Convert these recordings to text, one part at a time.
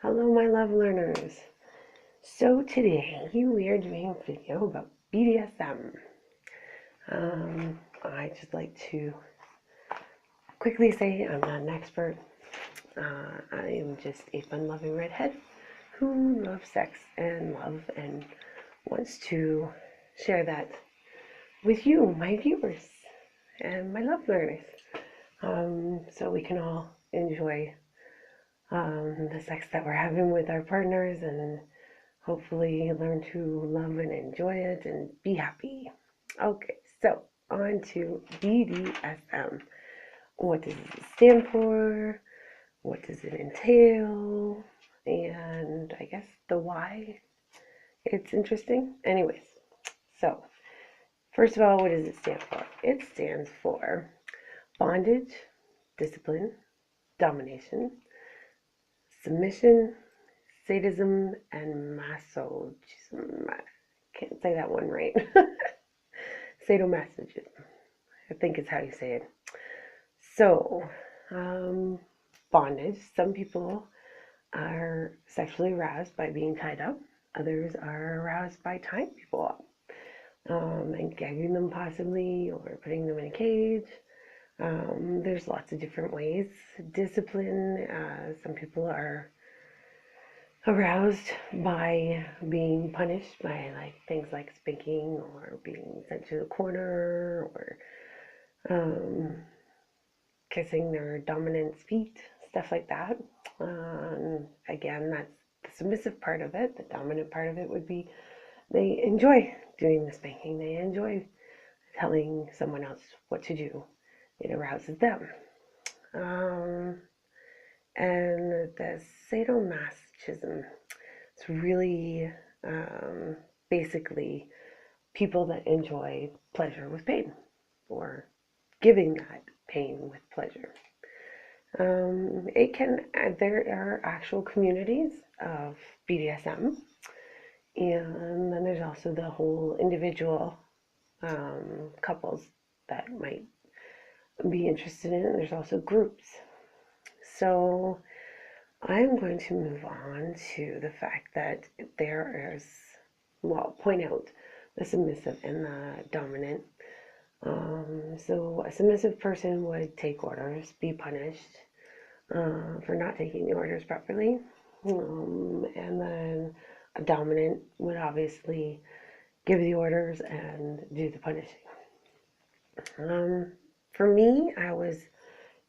Hello, my love learners. So today we are doing a video about BDSM. I just like to quickly say I'm not an expert. I am just a fun-loving redhead who loves sex and love and wants to share that with you, my viewers, and my love learners, so we can all enjoy the sex that we're having with our partners and hopefully learn to love and enjoy it and be happy. Okay, so on to BDSM. What does it stand for? What does it entail? And I guess the why it's interesting. Anyways, so first of all, what does it stand for? It stands for bondage, discipline, domination, submission, sadism, and masochism. I can't say that one right. Sadomasochism, I think is how you say it. So, bondage. Some people are sexually aroused by being tied up. Others are aroused by tying people up and gagging them possibly or putting them in a cage. There's lots of different ways. Discipline. Some people are aroused by being punished by like things like spanking or being sent to the corner or um, kissing their dominant's feet, stuff like that. Again, that's the submissive part of it. The dominant part of it would be they enjoy doing the spanking. They enjoy telling someone else what to do. It arouses them. Um, and the sadomasochism, it's really basically people that enjoy pleasure with pain or giving that pain with pleasure. There are actual communities of BDSM, and then there's also the whole individual couples that might be interested in it. There's also groups. So I'm going to move on to the fact that there is, well, point out the submissive and the dominant. So a submissive person would take orders, be punished for not taking the orders properly. And then a dominant would obviously give the orders and do the punishing. For me, I was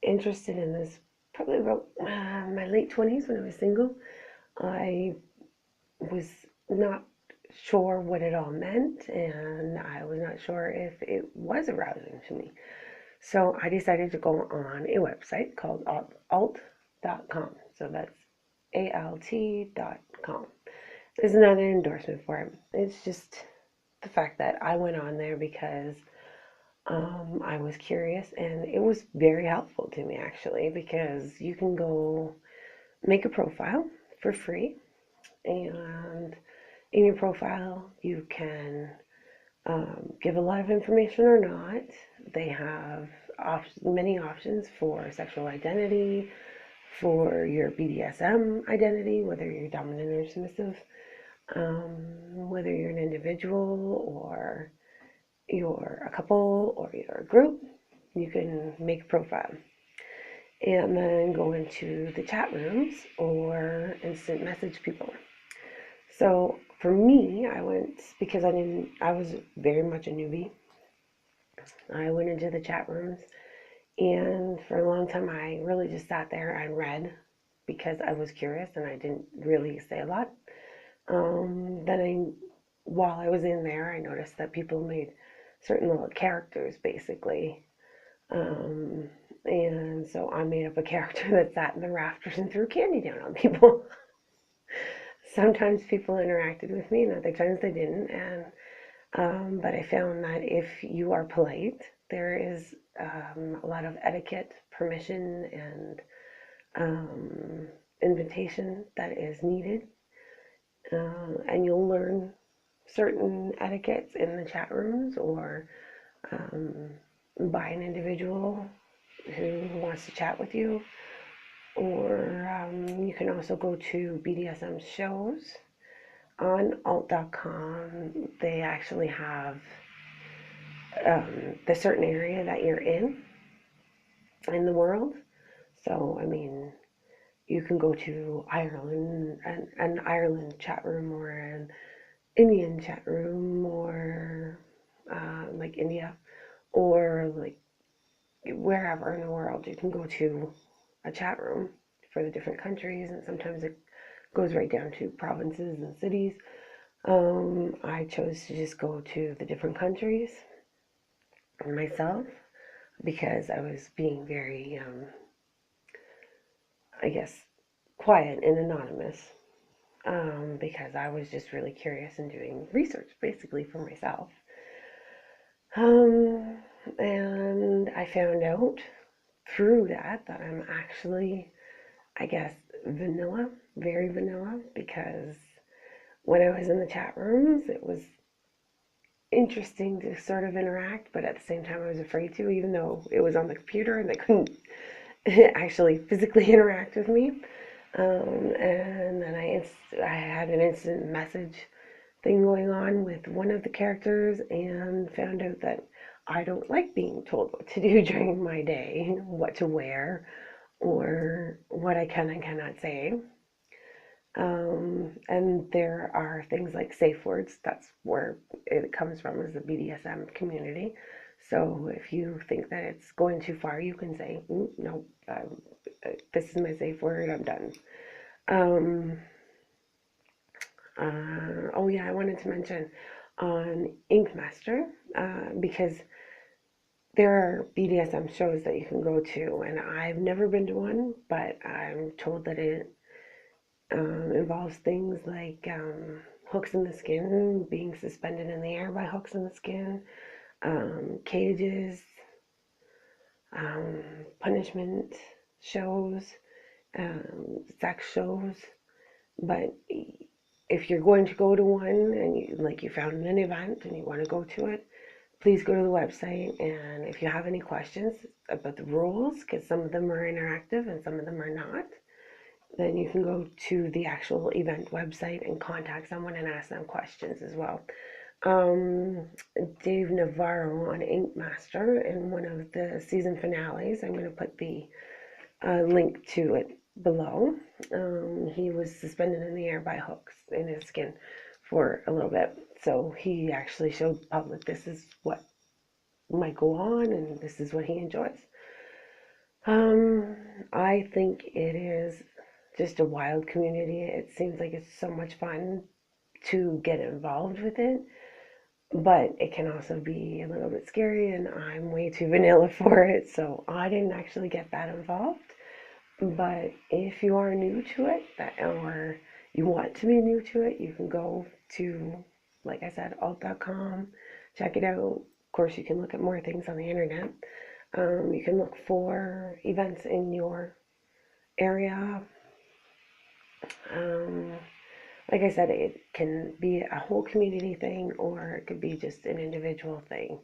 interested in this probably about my late 20s when I was single. I was not sure what it all meant, and I was not sure if it was arousing to me. So I decided to go on a website called alt.com. So that's alt.com. There's another endorsement for it. It's just the fact that I went on there because I was curious, and it was very helpful to me actually because you can go make a profile for free, and in your profile you can give a lot of information or not. They have many options for sexual identity, for your BDSM identity, whether you're dominant or submissive, whether you're an individual or you're a couple or you're a group. You can make a profile and then go into the chat rooms or instant message people. So for me, I went because I was very much a newbie. I went into the chat rooms, and for a long time I really just sat there and read because I was curious and I didn't really say a lot. While I was in there, I noticed that people made certain little characters basically. And so I made up a character that sat in the rafters and threw candy down on people. Sometimes people interacted with me, and other times they didn't. But I found that if you are polite, there is a lot of etiquette, permission, and invitation that is needed. And you'll learn certain etiquettes in the chat rooms or by an individual who wants to chat with you. or you can also go to BDSM shows on alt.com. They actually have the certain area that you're in the world. So, I mean, you can go to Ireland, an Ireland chat room, or an Indian chat room, or like India, or like wherever in the world. You can go to a chat room for the different countries, and sometimes it goes right down to provinces and cities. I chose to just go to the different countries myself because I was being very, I guess, quiet and anonymous, because I was just really curious and doing research basically for myself. Um, and I found out through that I'm actually, I guess, vanilla, very vanilla, because when I was in the chat rooms, it was interesting to sort of interact, but at the same time, I was afraid to, even though it was on the computer and they couldn't actually physically interact with me. And then I had an instant message thing going on with one of the characters and found out that I don't like being told what to do during my day, what to wear, or what I can and cannot say. And there are things like safe words. That's where it comes from, is the BDSM community. So if you think that it's going too far, you can say, no, this is my safe word, I'm done. Um, oh yeah, I wanted to mention on Ink Master, because there are BDSM shows that you can go to, and I've never been to one, but I'm told that it involves things like hooks in the skin, being suspended in the air by hooks in the skin, cages, um, punishment shows, sex shows. But if you're going to go to one and you found an event and you want to go to it, please go to the website. And if you have any questions about the rules, because some of them are interactive and some of them are not, then you can go to the actual event website and contact someone and ask them questions as well. Um, Dave Navarro on Ink Master in one of the season finales. I'm going to put the link to it below. He was suspended in the air by hooks in his skin for a little bit. So he actually showed the public this is what might go on and this is what he enjoys. Um, I think it is just a wild community. It seems like it's so much fun to get involved with it, but it can also be a little bit scary, and I'm way too vanilla for it, so I didn't actually get that involved. But if you are new to it, or you want to be new to it, you can go to, like I said, alt.com, check it out. Of course, you can look at more things on the internet. You can look for events in your area. Um, like I said, it can be a whole community thing or it could be just an individual thing.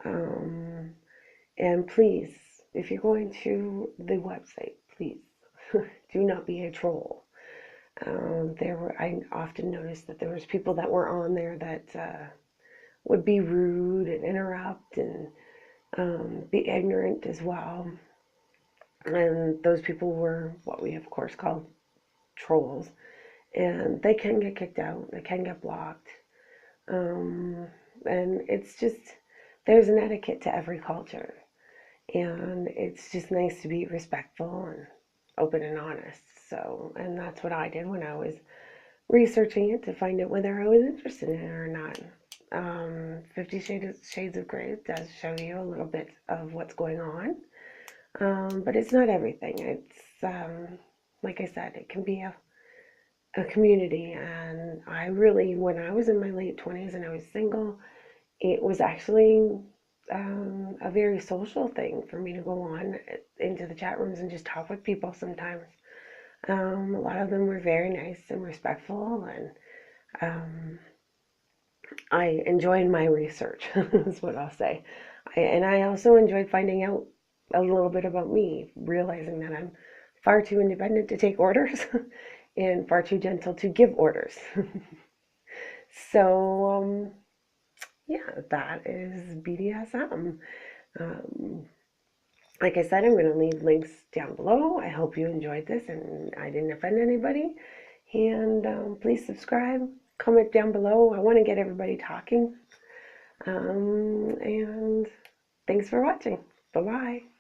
Um, and please, if you're going to the website, please do not be a troll. I often noticed that there was people that were on there that would be rude and interrupt and be ignorant as well. And those people were what we of course call trolls, and they can get kicked out, they can get blocked. Um, and it's just, there's an etiquette to every culture, and it's just nice to be respectful and open and honest. So, and that's what I did when I was researching it to find out whether I was interested in it or not. 50 Shades of Grey does show you a little bit of what's going on, but it's not everything. It's, like I said, it can be a community. And I really, when I was in my late 20s and I was single, it was actually a very social thing for me to go on into the chat rooms and just talk with people sometimes. A lot of them were very nice and respectful, and um, I enjoyed my research, is what I'll say. And I also enjoyed finding out a little bit about me, realizing that I'm far too independent to take orders and far too gentle to give orders. So, yeah, that is BDSM. Um, like I said, I'm going to leave links down below. I hope you enjoyed this and I didn't offend anybody. And please subscribe, comment down below. I want to get everybody talking. And thanks for watching. Bye-bye.